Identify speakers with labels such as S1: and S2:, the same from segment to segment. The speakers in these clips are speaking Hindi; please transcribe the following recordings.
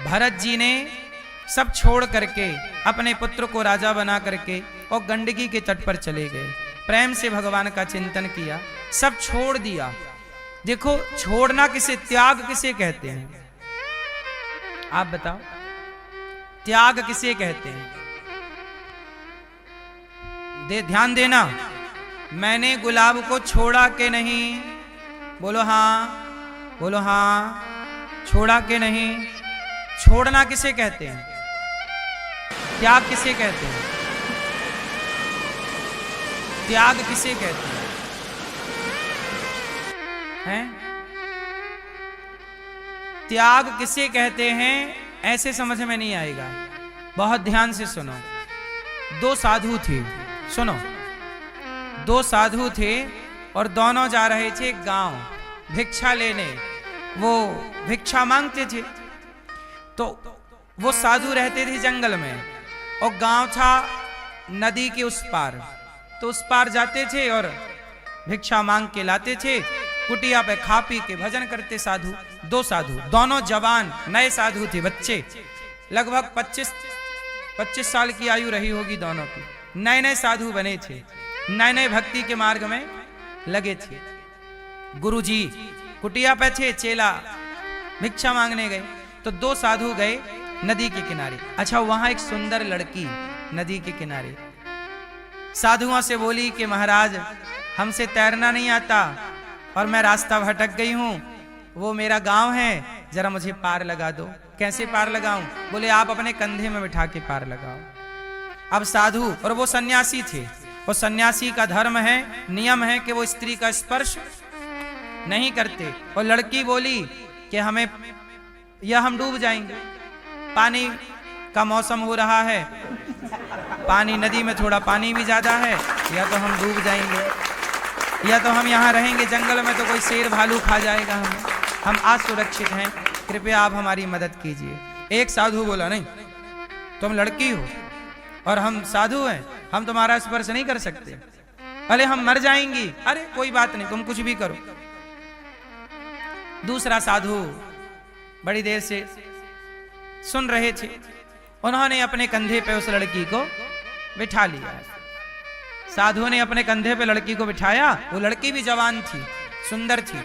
S1: भरत जी ने सब छोड़ करके अपने पुत्र को राजा बना करके और गंडकी के तट पर चले गए। प्रेम से भगवान का चिंतन किया, सब छोड़ दिया। देखो, छोड़ना किसे, त्याग किसे कहते हैं? आप बताओ, त्याग किसे कहते हैं? ध्यान देना, मैंने गुलाब को छोड़ा के नहीं, बोलो हाँ, बोलो हाँ, छोड़ा के नहीं। छोड़ना किसे कहते हैं? त्याग किसे कहते हैं? त्याग किसे कहते हैं? हैं? त्याग किसे कहते हैं ऐसे समझ में नहीं आएगा, बहुत ध्यान से सुनो। दो साधु थे, सुनो, दो साधु थे और दोनों जा रहे थे गांव भिक्षा लेने। वो भिक्षा मांगते थे, तो वो साधु रहते थे जंगल में और गांव था नदी के उस पार। तो उस पार जाते थे और भिक्षा मांग के लाते थे, कुटिया पे खा पी के भजन करते साधु। दो साधु, दोनों जवान नए साधु थे, बच्चे, लगभग 25 साल की आयु रही होगी दोनों की। नए नए साधु बने थे, नए नए भक्ति के मार्ग में लगे थे। गुरुजी कुटिया पे थे, चेला भिक्षा मांगने गए। तो दो साधु गए नदी के किनारे। अच्छा, वहां एक सुंदर लड़की नदी के किनारे साधुओं से बोली कि महाराज, हमसे तैरना नहीं आता और मैं रास्ता भटक गई हूं, वो मेरा गांव है, जरा मुझे पार लगा दो। कैसे पार लगाऊं? बोले आप अपने कंधे में बिठा के पार लगाओ। अब साधु, और वो सन्यासी थे, वो सन्यासी का धर्म है, नियम है कि वो स्त्री का स्पर्श नहीं करते। और लड़की बोली कि हमें, या हम डूब जाएंगे, पानी का मौसम हो रहा है, पानी, नदी में थोड़ा पानी भी ज्यादा है, या तो हम डूब जाएंगे, या तो हम यहाँ रहेंगे जंगल में तो कोई शेर भालू खा जाएगा हमें, हम असुरक्षित हैं, कृपया आप हमारी मदद कीजिए। एक साधु बोला, नहीं, तुम लड़की हो और हम साधु हैं, हम तुम्हारा स्पर्श नहीं कर सकते, अरे हम मर जाएंगी। अरे कोई बात नहीं, तुम कुछ भी करो। दूसरा साधु बड़ी देर से सुन रहे थे, उन्होंने अपने कंधे पे उस लड़की को बिठा लिया। साधु ने अपने कंधे पे लड़की को बिठाया, वो लड़की भी जवान थी, सुंदर थी।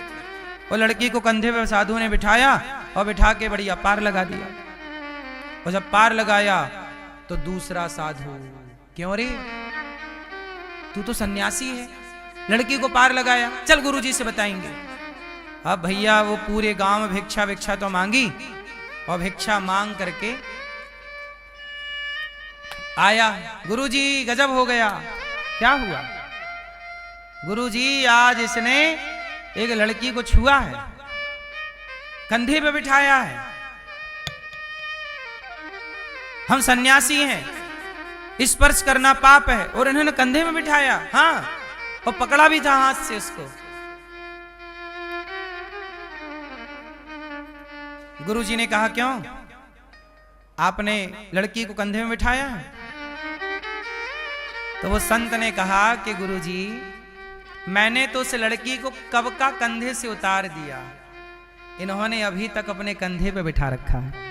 S1: वो लड़की को कंधे पे साधु ने बिठाया और बिठा के बढ़िया पार लगा दिया। और जब पार लगाया तो दूसरा साधु, क्यों रे, तू तो सन्यासी है, लड़की को पार लगाया, चल गुरुजी से बताएंगे। अब भैया वो पूरे गांव में भिक्षा तो मांगी, और भिक्षा मांग करके आया। गुरुजी गजब हो गया। क्या हुआ? गुरुजी आज इसने एक लड़की को छुआ है, कंधे पे बिठाया है, हम सन्यासी हैं, स्पर्श करना पाप है, और इन्होंने कंधे में बिठाया, हाँ, और पकड़ा भी था हाथ से उसको। गुरुजी ने कहा, क्यों आपने लड़की को कंधे में बिठाया है? तो वो संत ने कहा कि गुरुजी, मैंने तो उस लड़की को कब का कंधे से उतार दिया, इन्होंने अभी तक अपने कंधे पे बिठा रखा है।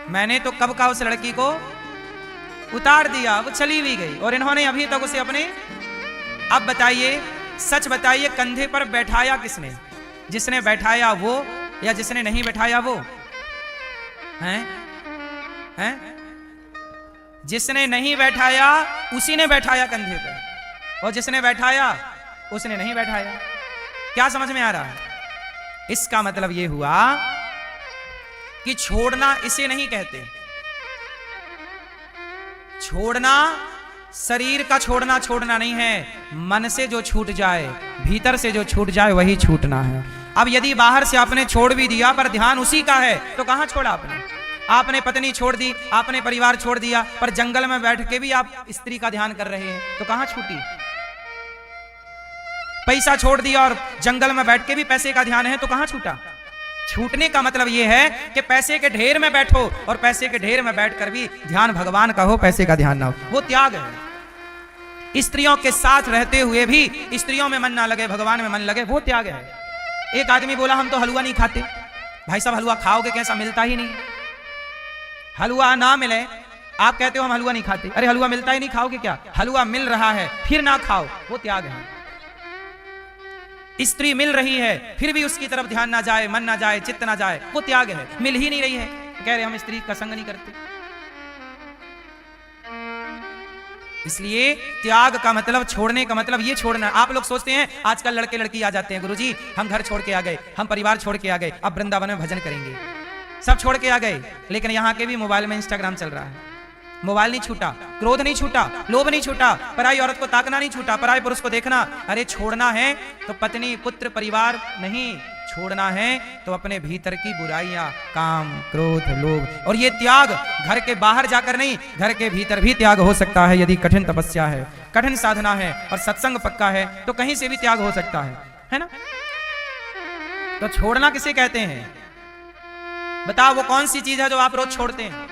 S1: मैंने तो कब का उस लड़की को उतार दिया, वो चली भी गई, और इन्होंने अभी तक उसे अपने। अब बताइए, सच बताइए, कंधे पर बैठाया किसने? जिसने बैठाया वो, या जिसने नहीं बैठाया वो? हैं? हैं? जिसने नहीं बैठाया उसी ने बैठाया कंधे पर, और जिसने बैठाया उसने नहीं बैठाया। क्या समझ में आ रहा है? इसका मतलब यह हुआ कि छोड़ना इसे नहीं कहते। छोड़ना शरीर का छोड़ना छोड़ना नहीं है, मन से जो छूट जाए, भीतर से जो छूट जाए वही छूटना है। अब यदि बाहर से आपने छोड़ भी दिया पर ध्यान उसी का है तो कहां छोड़ा आपने? आपने पत्नी छोड़ दी, आपने परिवार छोड़ दिया, पर जंगल में बैठ के भी आप स्त्री का ध्यान कर रहे हैं तो कहां छूटी? पैसा छोड़ दिया और जंगल में बैठ के भी पैसे का ध्यान है तो कहां छूटा? छूटने का मतलब यह है कि पैसे के ढेर में बैठो और पैसे के ढेर में बैठकर भी ध्यान भगवान का हो, पैसे का ध्यान ना हो, वो त्याग है। स्त्रियों के साथ रहते हुए भी स्त्रियों में मन ना लगे, भगवान में मन लगे, वो त्याग है। एक आदमी बोला हम तो हलवा नहीं खाते, भाई साहब हलवा खाओगे कैसा, मिलता ही नहीं। हलवा ना मिले, आप कहते हो हम हलवा नहीं खाते, अरे हलवा मिलता ही नहीं, खाओगे क्या? हलवा मिल रहा है फिर ना खाओ, वो त्याग है। स्त्री मिल रही है फिर भी उसकी तरफ ध्यान ना जाए, मन ना जाए, चित्त ना जाए, वो त्याग है। मिल ही नहीं रही है, कह रहे हम स्त्री का संग नहीं करते। इसलिए त्याग का मतलब, छोड़ने का मतलब ये छोड़ना। आप लोग सोचते हैं आजकल लड़के लड़की आ जाते हैं, गुरुजी हम घर छोड़ के आ गए, हम परिवार छोड़ के आ गए, अब वृंदावन में भजन करेंगे, सब छोड़ के आ गए। लेकिन यहाँ के भी मोबाइल में इंस्टाग्राम चल रहा है। मोबाइल नहीं छूटा, क्रोध नहीं छूटा, लोभ नहीं छूटा, पराई औरत को ताकना नहीं छूटा, पराई पुरुष को देखना। अरे छोड़ना है तो पत्नी पुत्र परिवार नहीं, छोड़ना है तो अपने भीतर की बुराइयां, काम क्रोध लोभ। और ये त्याग घर के बाहर जाकर नहीं, घर के भीतर भी त्याग हो सकता है। यदि कठिन तपस्या है, कठिन साधना है और सत्संग पक्का है तो कहीं से भी त्याग हो सकता है ना? तो छोड़ना किसे कहते हैं? बताओ वो कौन सी चीज है जो आप रोज छोड़ते हैं?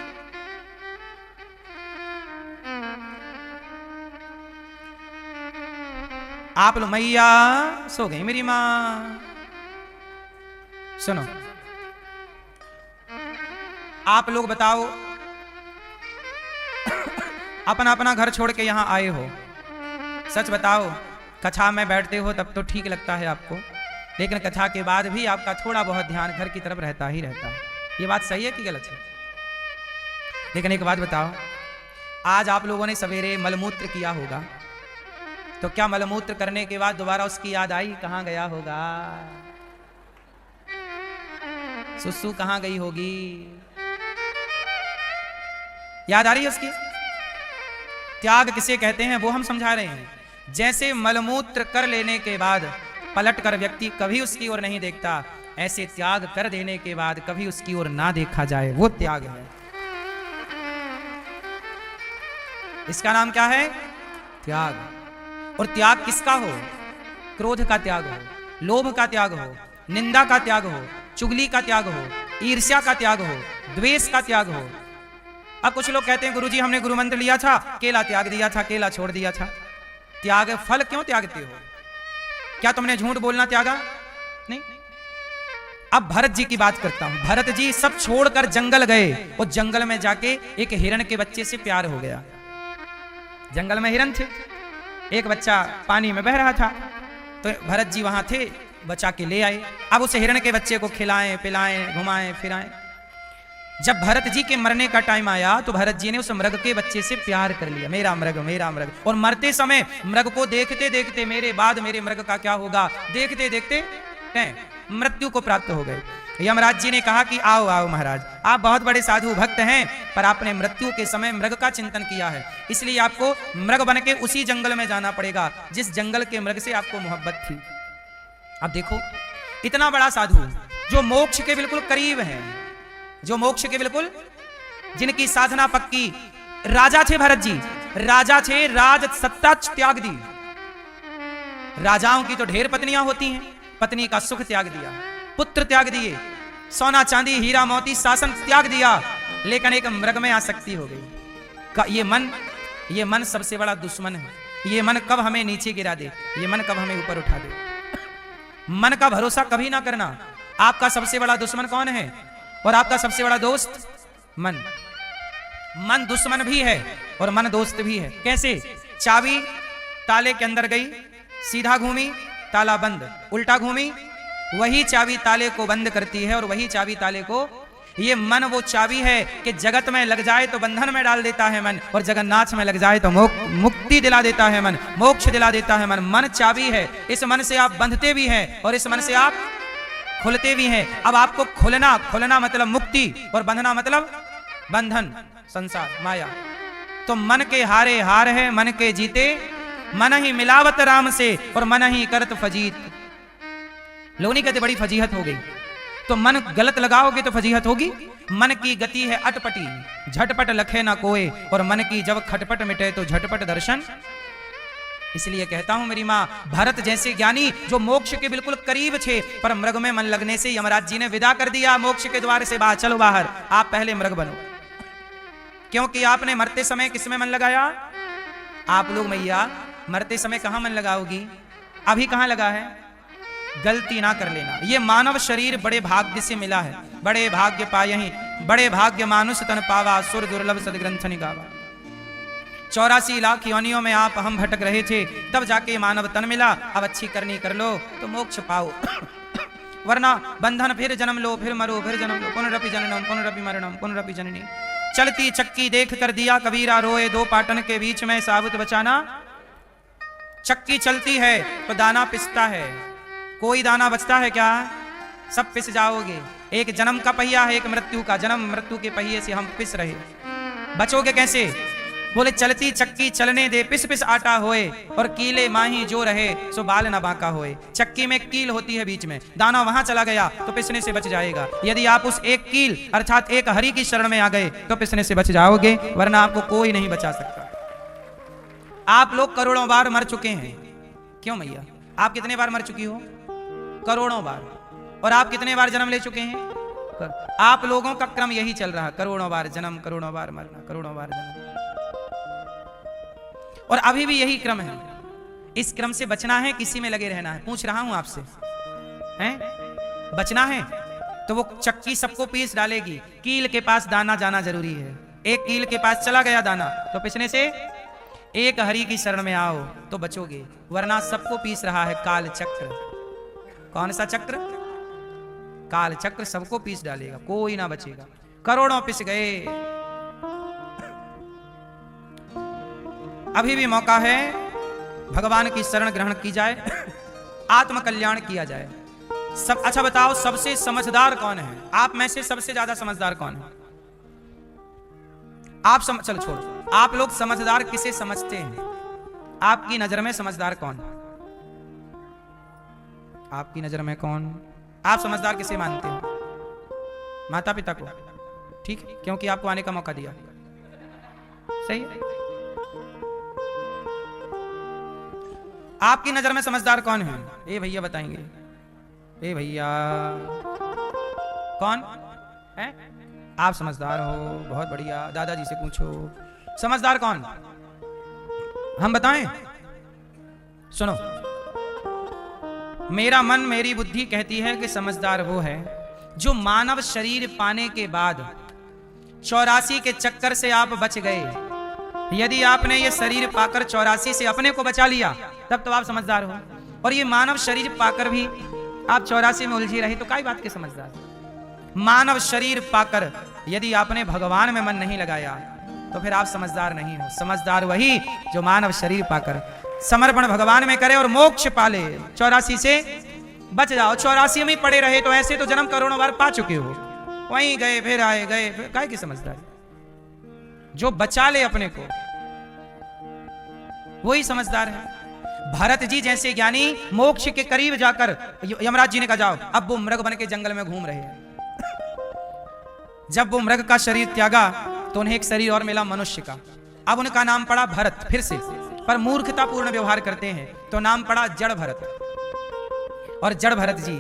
S1: आप लोग, मैया सो गई मेरी मां। सुनो, आप लोग बताओ, अपना अपना घर छोड़ के यहां आए हो, सच बताओ, कथा में बैठते हो तब तो ठीक लगता है आपको, लेकिन कथा के बाद भी आपका थोड़ा बहुत ध्यान घर की तरफ रहता ही रहता है। ये बात सही है कि गलत है? लेकिन एक बात बताओ, आज आप लोगों ने सवेरे मलमूत्र किया होगा, तो क्या मलमूत्र करने के बाद दोबारा उसकी याद आई? कहां गया होगा? सुसु कहां गई होगी? याद आ रही है उसकी? त्याग किसे कहते हैं वो हम समझा रहे हैं। जैसे मलमूत्र कर लेने के बाद पलट कर व्यक्ति कभी उसकी ओर नहीं देखता, ऐसे त्याग कर देने के बाद कभी उसकी ओर ना देखा जाए, वो त्याग है। इसका नाम क्या है? त्याग। और त्याग किसका हो? क्रोध का त्याग हो, लोभ का त्याग हो, निंदा का त्याग हो, चुगली का त्याग हो, ईर्ष्या का त्याग हो, द्वेष का त्याग हो। अब कुछ लोग कहते हैं गुरुजी हमने गुरु मंत्र लिया था, केला त्याग दिया था, केला छोड़ दिया था। त्याग फल क्यों त्यागते हो? क्या तुमने झूठ बोलना त्यागा? नहीं। अब भरत जी की बात करता हूं। भरत जी सब छोड़कर जंगल गए और जंगल में जाके एक हिरण के बच्चे से प्यार हो गया। जंगल में हिरण थे, एक बच्चा पानी में बह रहा था, तो भरत जी वहां थे, बचा के ले आए। अब उस हिरण के बच्चे को खिलाएं पिलाएं घुमाएं फिराएं। जब भरत जी के मरने का टाइम आया तो भरत जी ने उस मृग के बच्चे से प्यार कर लिया, मेरा मृग मेरा मृग। और मरते समय मृग को देखते देखते मेरे बाद मेरे मृग का क्या होगा, देखते देखते मृत्यु को प्राप्त हो गए। यमराज जी ने कहा कि आओ आओ महाराज, आप बहुत बड़े साधु भक्त हैं, पर आपने मृत्यु के समय मृग का चिंतन किया है, इसलिए आपको मृग बन के उसी जंगल में जाना पड़ेगा जिस जंगल के मृग से आपको मोहब्बत थी। अब देखो, इतना बड़ा साधु जो मोक्ष के बिल्कुल करीब है, जो मोक्ष के बिल्कुल, जिनकी साधना पक्की, राजा थे भरत जी, राजा थे, राज सत्ता त्याग दी। राजाओं की तो ढेर पत्नियां होती हैं, पत्नी का सुख त्याग दिया, पुत्र त्याग दिए, सोना चांदी हीरा मोती शासन त्याग दिया, लेकिन एक मृग में आसक्ति हो गई। ये मन सबसे बड़ा दुश्मन है। ये मन कब हमें नीचे गिरा दे, ये मन कब हमें ऊपर उठा दे। मन का भरोसा कभी ना करना। आपका सबसे बड़ा दुश्मन कौन है और आपका सबसे बड़ा दोस्त? मन। मन दुश्मन भी है और मन दोस्त भी है। कैसे? चाबी ताले के अंदर गई, सीधा घूमी ताला बंद, उल्टा घूमी वही चाबी ताले को बंद करती है, और वही चाबी ताले को, ये मन वो चाबी है कि जगत में लग जाए तो बंधन में डाल देता है मन, और जगन्नाथ में लग जाए तो मुक्ति दिला देता है मन, मोक्ष दिला देता है मन। मन चाबी है, इस मन से आप बंधते भी हैं और इस मन से आप खुलते भी हैं। अब आपको खुलना मतलब मुक्ति और बंधना मतलब बंधन, संसार माया। तो मन के हारे हार है, मन के जीते मन ही मिलावत राम से और मन ही करत फजीत। लोग नहीं कहते बड़ी फजीहत हो गई, तो मन गलत लगाओगे तो फजीहत होगी। मन की गति है अटपटी, झटपट लखे ना कोए, और मन की जब खटपट मिटे तो झटपट दर्शन। इसलिए कहता हूं मेरी मां, भरत जैसे ज्ञानी जो मोक्ष के बिल्कुल करीब थे, पर मृग में मन लगने से यमराज जी ने विदा कर दिया मोक्ष के द्वार से बाहर, चलो बाहर, आप पहले मृग बनो। क्योंकि आपने मरते समय किसमें मन लगाया? आप लोग मैया मरते समय कहां मन लगाओगी? अभी कहां लगा है? गलती ना कर लेना। ये मानव शरीर बड़े भाग्य से मिला है। बड़े भाग्य पायहि, बड़े भाग्य मानुष तन पावा, सुर दुर्लभ सदग्रंथ निगावा। 84 लाख योनियों में आप हम भटक रहे थे, तब जाके मानव तन मिला। अब अच्छी करनी कर लो तो मोक्ष पाओ, वरना बंधन फिर जन्म लो, फिर मरो, फिर जन्म लो। पुनरपि जननम पुनरपि मरणम पुनरपि जननी। चलती चक्की देख कर दिया कबीरा रोए, दो पाटन के बीच में साबुत बचाना। चक्की चलती है तो दाना पिसता है, कोई दाना बचता है क्या? सब पिस जाओगे। एक जन्म का पहिया है, एक मृत्यु का। जन्म मृत्यु के पहिए से हम पिस रहे, बचोगे कैसे? बोले चलती चक्की चलने दे, पिस पिस आटा होए, और कीले माही जो रहे सो बाल न बांका होए। चक्की में कील होती है बीच में, दाना वहां चला गया तो पिसने से बच जाएगा। यदि आप उस एक कील अर्थात एक हरि की शरण में आ गए तो पिसने से बच जाओगे, वरना आपको कोई नहीं बचा सकता। आप लोग करोड़ों बार मर चुके हैं। क्यों मैया? आप कितने बार मर चुकी हो? करोड़ों बार। और आप कितने बार जन्म ले चुके हैं? आप लोगों का क्रम यही चल रहा, करोड़ों बार जन्म, करोड़ों बार मरना, करोड़ों बार जन्म, और अभी भी यही क्रम है। इस क्रम से बचना है, किसी में लगे रहना है। पूछ रहा हूं आपसे, हैं? बचना है तो वो चक्की सबको पीस डालेगी। कील के पास दाना जाना जरूरी है। एक कील के पास चला गया दाना तो पिसने से, एक हरि की शरण में आओ तो बचोगे, वरना सबको पीस रहा है काल चक्र। कौन सा चक्र? काल चक्र सबको पीस डालेगा, कोई ना बचेगा। करोड़ों पिस गए। अभी भी मौका है, भगवान की शरण ग्रहण की जाए, आत्म कल्याण किया जाए। सब अच्छा बताओ, सबसे समझदार कौन है? आप में से सबसे ज्यादा समझदार कौन है? आप चलो छोड़ो, आप लोग समझदार किसे समझते हैं? आपकी नजर में समझदार कौन? आपकी नजर में कौन? आप समझदार किसे मानते हैं? माता पिता को, ठीक है, क्योंकि आपको आने का मौका दिया। सही है। आपकी नजर में समझदार कौन है? ए भैया बताएंगे। ए भैया कौन है? आप समझदार हो, बहुत बढ़िया। दादाजी से पूछो, समझदार कौन? हम बताएं? सुनो, मेरा मन मेरी बुद्धि कहती है कि समझदार वो है जो मानव शरीर पाने के बाद 84 के चक्कर से आप बच गए। यदि आपने ये शरीर पाकर 84 से अपने को बचा लिया तब तो आप समझदार हो। और ये मानव शरीर पाकर भी आप 84 में उलझे रहे तो काय बात के समझदार? मानव शरीर पाकर यदि आपने भगवान में मन नहीं लगाया तो फिर आप समझदार नहीं हो। समझदार वही जो मानव शरीर पाकर समर्पण भगवान में करे और मोक्ष पाले। 84 से बच जाओ। 84 में पड़े रहे तो ऐसे तो जन्म करोड़ों बार पा चुके हो, वहीं गए फिर आए, गए फिर, काय की समझदारी? जो बचा ले अपने को वही समझदार है। भरत जी जैसे ज्ञानी मोक्ष के करीब जाकर यमराज जी ने कहा जाओ, अब वो मृग बन के जंगल में घूम रहे हैं। जब वो मृग का शरीर त्यागा तो उन्हें एक शरीर और मिला मनुष्य का। अब उनका नाम पड़ा भरत फिर से, पर मूर्खतापूर्ण व्यवहार करते हैं तो नाम पड़ा जड़ भरत। और जड़ भरत जी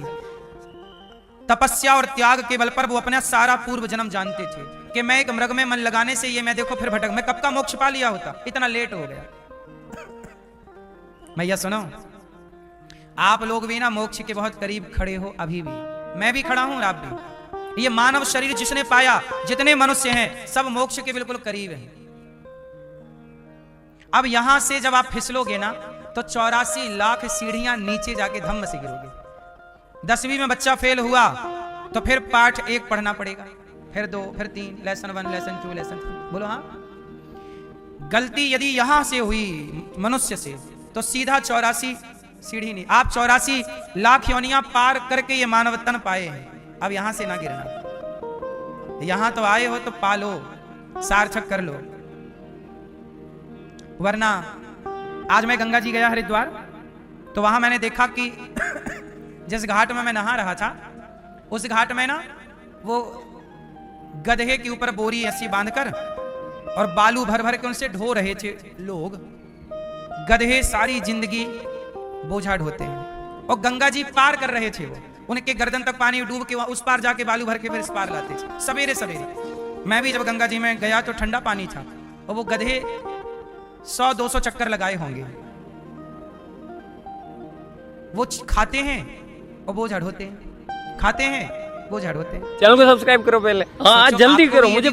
S1: तपस्या और त्याग के बल पर वो अपना सारा पूर्व जन्म जानते थे कि मैं एक मृग में मन लगाने से ये मैं देखो फिर भटक, मैं कब का मोक्ष पा लिया होता, इतना लेट हो गया। मैया सुनो, आप लोग भी ना मोक्ष के बहुत करीब खड़े हो, अभी भी मैं भी खड़ा हूं और आप भी। ये मानव शरीर जिसने पाया, जितने मनुष्य हैं सब मोक्ष के बिल्कुल करीब हैं। अब यहां से जब आप फिसलोगे ना तो 84 लाख सीढ़ियां नीचे जाके धम्म से गिरोगे। 10वीं में बच्चा फेल हुआ तो फिर पाठ 1 पढ़ना पड़ेगा, फिर 2, फिर 3, लेसन 1, लेसन 2, लेसन 3। बोलो हाँ। गलती यदि यहां से हुई मनुष्य से तो सीधा 84 सीढ़ी नहीं, आप 84 लाख योनियां पार करके ये मानव तन पाए हैं। अब यहां से ना गिरना, यहां तो आए हो तो पालो, सार्थक कर लो। वरना आज मैं गंगा जी गया हरिद्वार, तो वहां मैंने देखा कि जिस घाट में मैं नहा रहा था उस घाट में ना वो गधे के ऊपर बोरी ऐसी बांधकर और बालू भर भर के उनसे ढो रहे थे लोग। गधे सारी जिंदगी बोझा ढोते हैं और गंगा जी पार कर रहे थे। वो उनके गर्दन तक पानी डूब के उस पार जाके बालू भर के फिर इस पार लाते थे सवेरे सवेरे। मैं भी जब गंगा जी में गया तो ठंडा पानी था और वो गधे 100-200 चक्कर लगाए होंगे। वो खाते हैं और बोझा ढोते हैं, खाते हैं वो झाड़ू होते हैं।
S2: चैनल को सब्सक्राइब करो पहले, हाँ
S1: सोचो
S2: जल्दी
S1: आपको
S2: करो
S1: भी
S2: मुझे